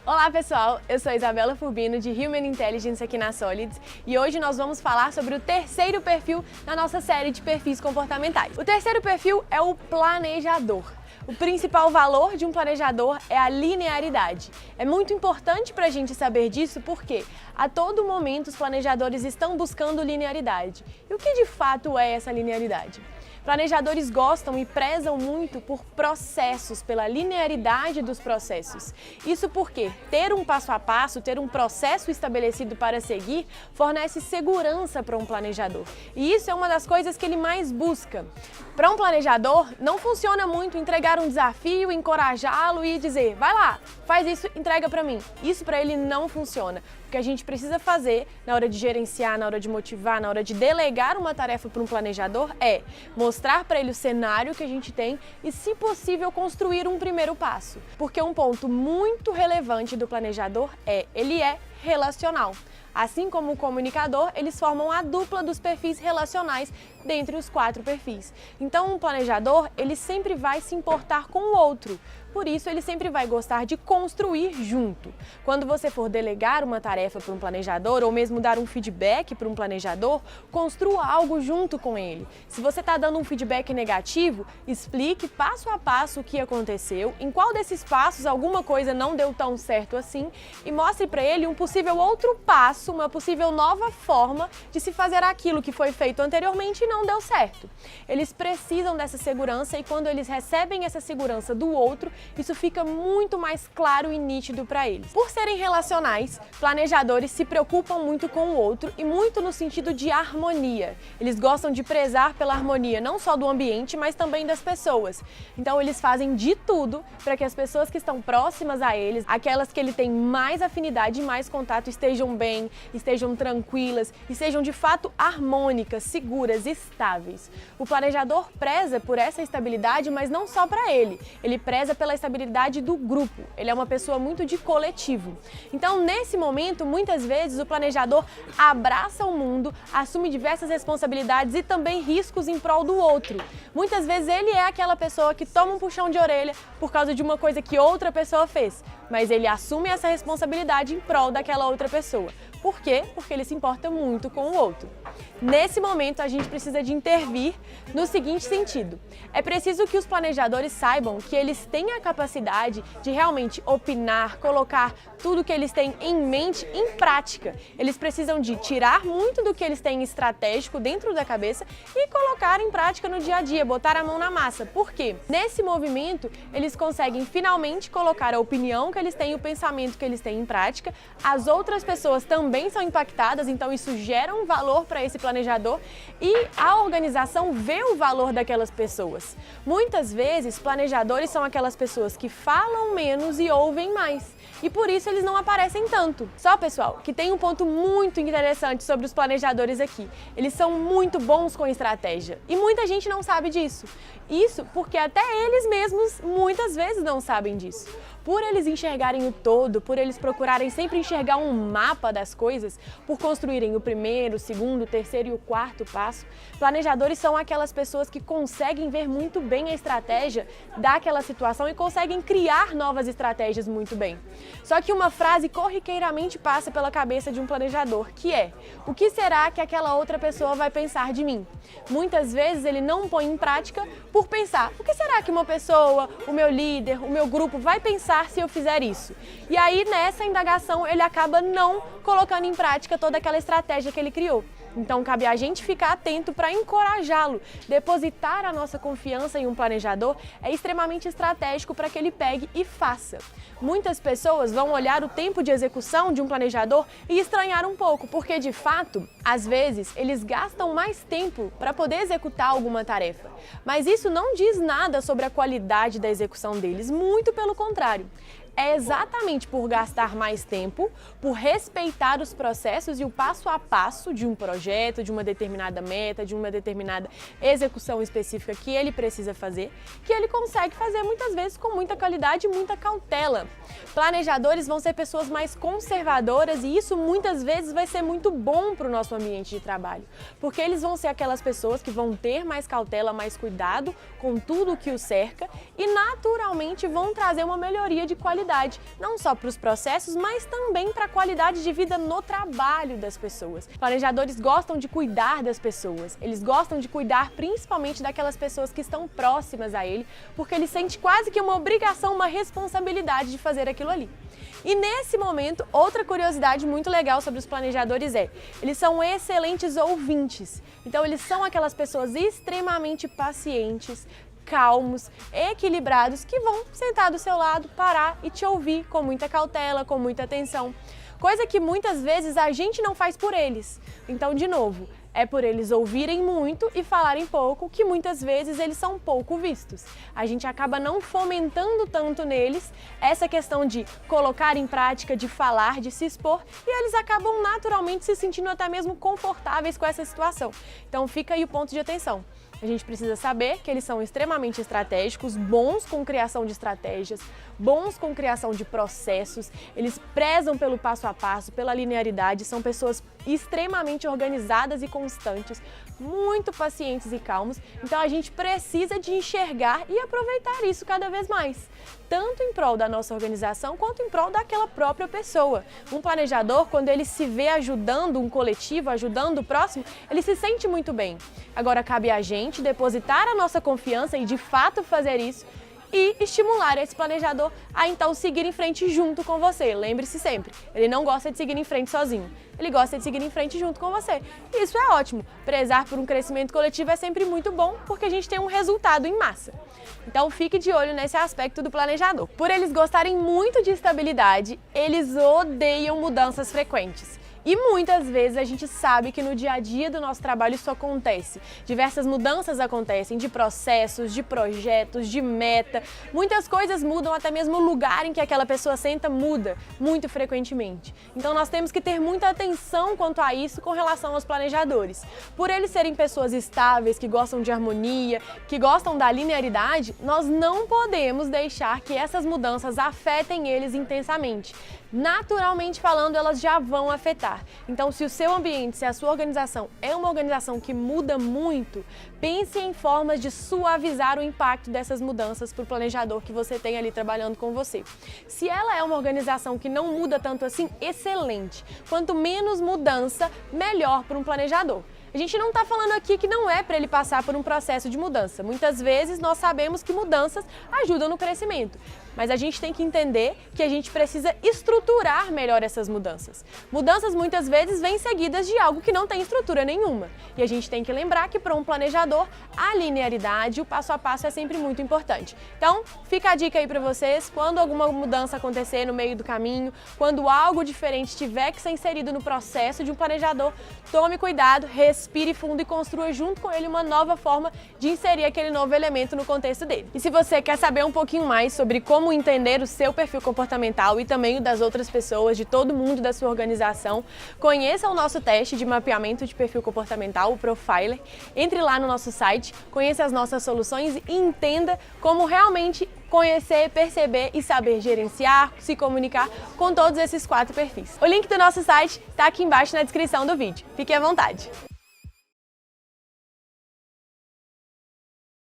Olá pessoal, eu sou a Isabela Furbino de Human Intelligence aqui na Solids e hoje nós vamos falar sobre o terceiro perfil da nossa série de perfis comportamentais. O terceiro perfil é o planejador. O principal valor de um planejador é a linearidade. É muito importante para a gente saber disso porque a todo momento os planejadores estão buscando linearidade. E o que de fato é essa linearidade? Planejadores gostam e prezam muito por processos, pela linearidade dos processos. Isso porque ter um passo a passo, ter um processo estabelecido para seguir, fornece segurança para um planejador. E isso é uma das coisas que ele mais busca. Para um planejador, não funciona muito entregar um desafio, encorajá-lo e dizer, vai lá, faz isso, entrega para mim. Isso para ele não funciona. O que a gente precisa fazer na hora de gerenciar, na hora de motivar, na hora de delegar uma tarefa para um planejador é mostrar para ele o cenário que a gente tem e, se possível, construir um primeiro passo. Porque um ponto muito relevante do planejador ele é relacional. Assim como o comunicador, eles formam a dupla dos perfis relacionais dentre os 4 perfis. Então, um planejador, ele sempre vai se importar com o outro. Por isso, ele sempre vai gostar de construir junto. Quando você for delegar uma tarefa para um planejador ou mesmo dar um feedback para um planejador, construa algo junto com ele. Se você está dando um feedback negativo, explique passo a passo o que aconteceu, em qual desses passos alguma coisa não deu tão certo assim e mostre para ele um possível outro passo, uma possível nova forma de se fazer aquilo que foi feito anteriormente e não deu certo. Eles precisam dessa segurança e quando eles recebem essa segurança do outro, isso fica muito mais claro e nítido para eles. Por serem relacionais, planejadores se preocupam muito com o outro e muito no sentido de harmonia. Eles gostam de prezar pela harmonia não só do ambiente, mas também das pessoas. Então eles fazem de tudo para que as pessoas que estão próximas a eles, aquelas que ele tem mais afinidade e mais contato, estejam bem, estejam tranquilas e sejam de fato harmônicas, seguras, estáveis. O planejador preza por essa estabilidade, mas não só para ele. Ele preza pela estabilidade do grupo. Ele é uma pessoa muito de coletivo. Então, nesse momento, muitas vezes o planejador abraça o mundo, assume diversas responsabilidades e também riscos em prol do outro. Muitas vezes ele é aquela pessoa que toma um puxão de orelha por causa de uma coisa que outra pessoa fez, mas ele assume essa responsabilidade em prol daquela outra pessoa. Por quê? Porque ele se importa muito com o outro. Nesse momento, a gente precisa de intervir no seguinte sentido. É preciso que os planejadores saibam que eles têm a capacidade de realmente opinar, colocar tudo que eles têm em mente em prática. Eles precisam de tirar muito do que eles têm estratégico dentro da cabeça e colocar em prática no dia a dia, botar a mão na massa. Por quê? Nesse movimento, eles conseguem finalmente colocar a opinião que eles têm, o pensamento que eles têm em prática. As outras pessoas também são impactadas, então isso gera um valor para esse planejador e a organização vê o valor daquelas pessoas. Muitas vezes, planejadores são aquelas pessoas que falam menos e ouvem mais. E por isso eles não aparecem tanto. Só, pessoal, que tem um ponto muito interessante sobre os planejadores aqui. Eles são muito bons com estratégia. E muita gente não sabe disso. Isso porque até eles mesmos muitas vezes não sabem disso. Por eles enxergarem o todo, por eles procurarem sempre enxergar um mapa das coisas, por construírem o primeiro, o segundo, o terceiro e o quarto passo, planejadores são aquelas pessoas que conseguem ver muito bem a estratégia daquela situação e conseguem criar novas estratégias muito bem. Só que uma frase corriqueiramente passa pela cabeça de um planejador, que é: o que será que aquela outra pessoa vai pensar de mim? Muitas vezes ele não põe em prática por pensar, o que será que uma pessoa, o meu líder, o meu grupo vai pensar se eu fizer isso? E aí nessa indagação ele acaba não colocando em prática toda aquela estratégia que ele criou. Então cabe a gente ficar atento para encorajá-lo. Depositar a nossa confiança em um planejador é extremamente estratégico para que ele pegue e faça. Muitas pessoas vão olhar o tempo de execução de um planejador e estranhar um pouco, porque de fato, às vezes, eles gastam mais tempo para poder executar alguma tarefa. Mas isso não diz nada sobre a qualidade da execução deles, muito pelo contrário. É exatamente por gastar mais tempo, por respeitar os processos e o passo a passo de um projeto, de uma determinada meta, de uma determinada execução específica que ele precisa fazer, que ele consegue fazer muitas vezes com muita qualidade e muita cautela. Planejadores vão ser pessoas mais conservadoras e isso muitas vezes vai ser muito bom para o nosso ambiente de trabalho, porque eles vão ser aquelas pessoas que vão ter mais cautela, mais cuidado com tudo o que o cerca e naturalmente vão trazer uma melhoria de qualidade qualidade, não só para os processos, mas também para a qualidade de vida no trabalho das pessoas. Planejadores gostam de cuidar das pessoas, eles gostam de cuidar principalmente daquelas pessoas que estão próximas a ele, porque ele sente quase que uma obrigação, uma responsabilidade de fazer aquilo ali. E nesse momento, outra curiosidade muito legal sobre os planejadores eles são excelentes ouvintes. Então eles são aquelas pessoas extremamente pacientes, calmos, equilibrados, que vão sentar do seu lado, parar e te ouvir com muita cautela, com muita atenção. Coisa que muitas vezes a gente não faz por eles. Então, de novo, é por eles ouvirem muito e falarem pouco que muitas vezes eles são pouco vistos. A gente acaba não fomentando tanto neles essa questão de colocar em prática, de falar, de se expor, e eles acabam naturalmente se sentindo até mesmo confortáveis com essa situação. Então fica aí o ponto de atenção. A gente precisa saber que eles são extremamente estratégicos, bons com criação de estratégias, bons com criação de processos, eles prezam pelo passo a passo, pela linearidade, são pessoas extremamente organizadas e constantes, muito pacientes e calmos. Então a gente precisa de enxergar e aproveitar isso cada vez mais, tanto em prol da nossa organização quanto em prol daquela própria pessoa. Um planejador, quando ele se vê ajudando um coletivo, ajudando o próximo, ele se sente muito bem. Agora cabe a gente depositar a nossa confiança e de fato fazer isso e estimular esse planejador a então seguir em frente junto com você. Lembre-se sempre, ele não gosta de seguir em frente sozinho, ele gosta de seguir em frente junto com você. E isso é ótimo. Prezar por um crescimento coletivo é sempre muito bom, porque a gente tem um resultado em massa. Então fique de olho nesse aspecto do planejador. Por eles gostarem muito de estabilidade, eles odeiam mudanças frequentes. E muitas vezes a gente sabe que no dia a dia do nosso trabalho isso acontece. Diversas mudanças acontecem de processos, de projetos, de meta. Muitas coisas mudam, até mesmo o lugar em que aquela pessoa senta muda muito frequentemente. Então nós temos que ter muita atenção quanto a isso com relação aos planejadores. Por eles serem pessoas estáveis, que gostam de harmonia, que gostam da linearidade, nós não podemos deixar que essas mudanças afetem eles intensamente. Naturalmente falando, elas já vão afetar. Então, se o seu ambiente, se a sua organização é uma organização que muda muito, pense em formas de suavizar o impacto dessas mudanças para o planejador que você tem ali trabalhando com você. Se ela é uma organização que não muda tanto assim, excelente. Quanto menos mudança, melhor para um planejador. A gente não está falando aqui que não é para ele passar por um processo de mudança. Muitas vezes nós sabemos que mudanças ajudam no crescimento, mas a gente tem que entender que a gente precisa estruturar melhor essas mudanças. Mudanças muitas vezes vêm seguidas de algo que não tem estrutura nenhuma. E a gente tem que lembrar que para um planejador, a linearidade, o passo a passo é sempre muito importante. Então, fica a dica aí para vocês, quando alguma mudança acontecer no meio do caminho, quando algo diferente tiver que ser inserido no processo de um planejador, tome cuidado, respire fundo e construa junto com ele uma nova forma de inserir aquele novo elemento no contexto dele. E se você quer saber um pouquinho mais sobre como entender o seu perfil comportamental e também o das outras pessoas, de todo mundo da sua organização, conheça o nosso teste de mapeamento de perfil comportamental, o Profiler. Entre lá no nosso site, conheça as nossas soluções e entenda como realmente conhecer, perceber e saber gerenciar, se comunicar com todos esses 4 perfis. O link do nosso site está aqui embaixo na descrição do vídeo. Fique à vontade!